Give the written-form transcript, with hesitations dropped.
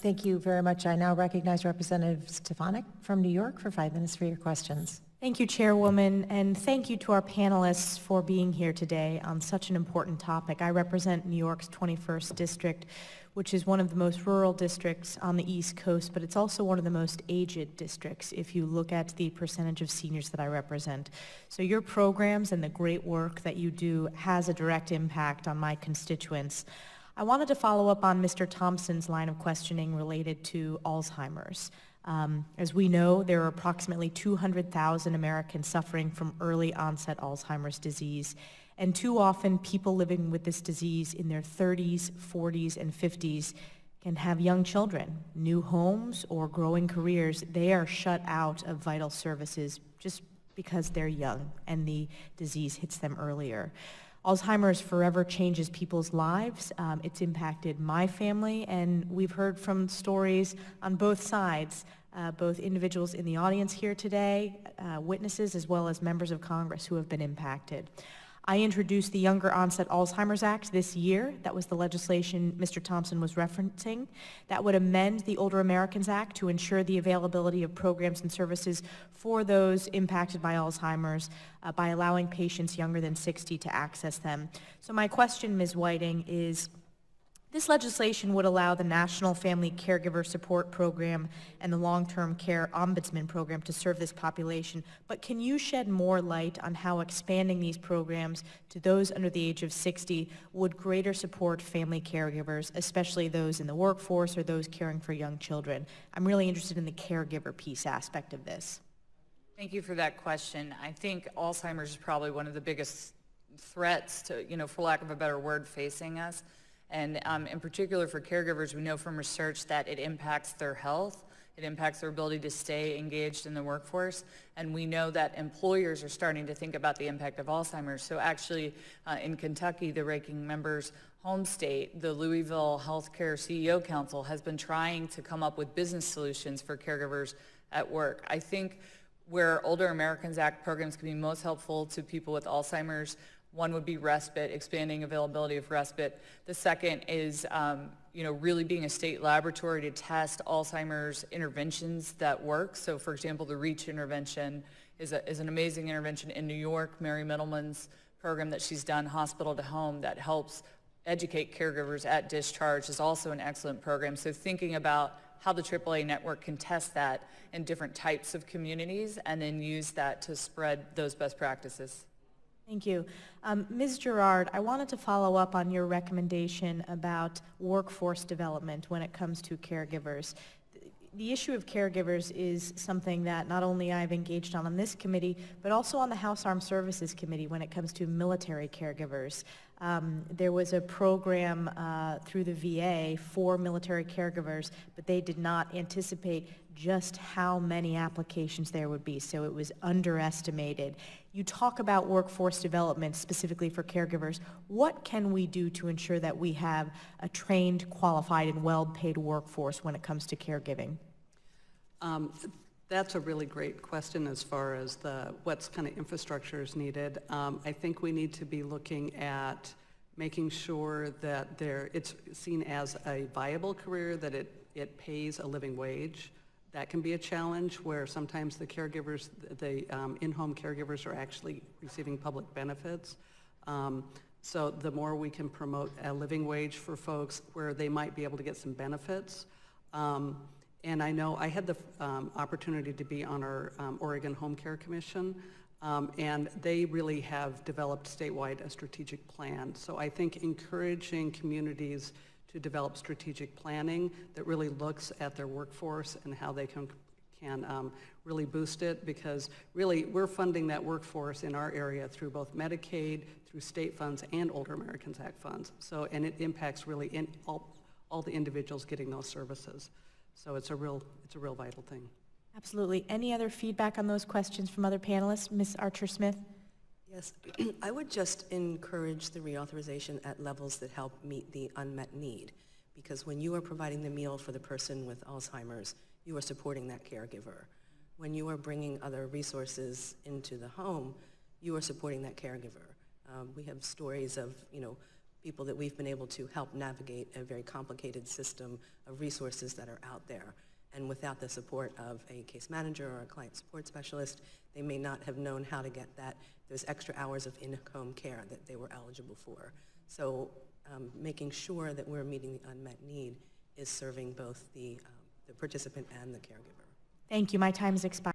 Thank you very much. I now recognize Representative Stefanik from New York for 5 minutes for your questions. Thank you, Chairwoman, and thank you to our panelists for being here today on such an important topic. I represent New York's 21st District, which is one of the most rural districts on the East Coast, but it's also one of the most aged districts if you look at the percentage of seniors that I represent. So your programs and the great work that you do has a direct impact on my constituents. I wanted to follow up on Mr. Thompson's line of questioning related to Alzheimer's. As we know, there are approximately 200,000 Americans suffering from early onset Alzheimer's disease, and too often people living with this disease in their 30s, 40s, and 50s can have young children, new homes, or growing careers. They are shut out of vital services just because they're young and the disease hits them earlier. Alzheimer's forever changes people's lives. It's impacted my family, and we've heard from stories on both sides, both individuals in the audience here today, witnesses, as well as members of Congress who have been impacted. I introduced the Younger Onset Alzheimer's Act this year. That was the legislation Mr. Thompson was referencing. That would amend the Older Americans Act to ensure the availability of programs and services for those impacted by Alzheimer's by allowing patients younger than 60 to access them. So my question, Ms. Whiting, is this legislation would allow the National Family Caregiver Support Program and the Long-Term Care Ombudsman Program to serve this population, but can you shed more light on how expanding these programs to those under the age of 60 would greater support family caregivers, especially those in the workforce or those caring for young children? I'm really interested in the caregiver piece aspect of this. Thank you for that question. I think Alzheimer's is probably one of the biggest threats to, for lack of a better word, facing us. And in particular for caregivers, we know from research that it impacts their health, it impacts their ability to stay engaged in the workforce, and we know that employers are starting to think about the impact of Alzheimer's. So actually in Kentucky, the ranking member's home state, the Louisville Healthcare CEO Council has been trying to come up with business solutions for caregivers at work. I think where Older Americans Act programs can be most helpful to people with Alzheimer's, one would be respite, expanding availability of respite. The second is, really being a state laboratory to test Alzheimer's interventions that work. So, for example, the REACH intervention is an amazing intervention in New York. Mary Middleman's program that she's done, hospital to home, that helps educate caregivers at discharge is also an excellent program. So thinking about how the AAA network can test that in different types of communities and then use that to spread those best practices. Thank you. Ms. Gerard, I wanted to follow up on your recommendation about workforce development when it comes to caregivers. The issue of caregivers is something that not only I've engaged on this committee, but also on the House Armed Services Committee when it comes to military caregivers. There was a program through the VA for military caregivers, but they did not anticipate just how many applications there would be, so it was underestimated. You talk about workforce development specifically for caregivers. What can we do to ensure that we have a trained, qualified, and well-paid workforce when it comes to caregiving? That's a really great question as far as what's kind of infrastructure is needed. I think we need to be looking at making sure that it's seen as a viable career, that it pays a living wage. That can be a challenge where sometimes the caregivers, the in-home caregivers are actually receiving public benefits. So the more we can promote a living wage for folks where they might be able to get some benefits. And I know I had the opportunity to be on our Oregon Home Care Commission, and they really have developed statewide a strategic plan. So I think encouraging communities to develop strategic planning that really looks at their workforce and how they can really boost it, because really we're funding that workforce in our area through both Medicaid, through state funds, and Older Americans Act funds. So, and it impacts really all the individuals getting those services. So it's a real vital thing. Absolutely. Any other feedback on those questions from other panelists? Ms. Archer-Smith? Yes, I would just encourage the reauthorization at levels that help meet the unmet need, because when you are providing the meal for the person with Alzheimer's, you are supporting that caregiver. When you are bringing other resources into the home, you are supporting that caregiver. We have stories of, people that we've been able to help navigate a very complicated system of resources that are out there. And without the support of a case manager or a client support specialist, they may not have known how to get those extra hours of in-home care that they were eligible for. So making sure that we're meeting the unmet need is serving both the participant and the caregiver. Thank you. My time has expired.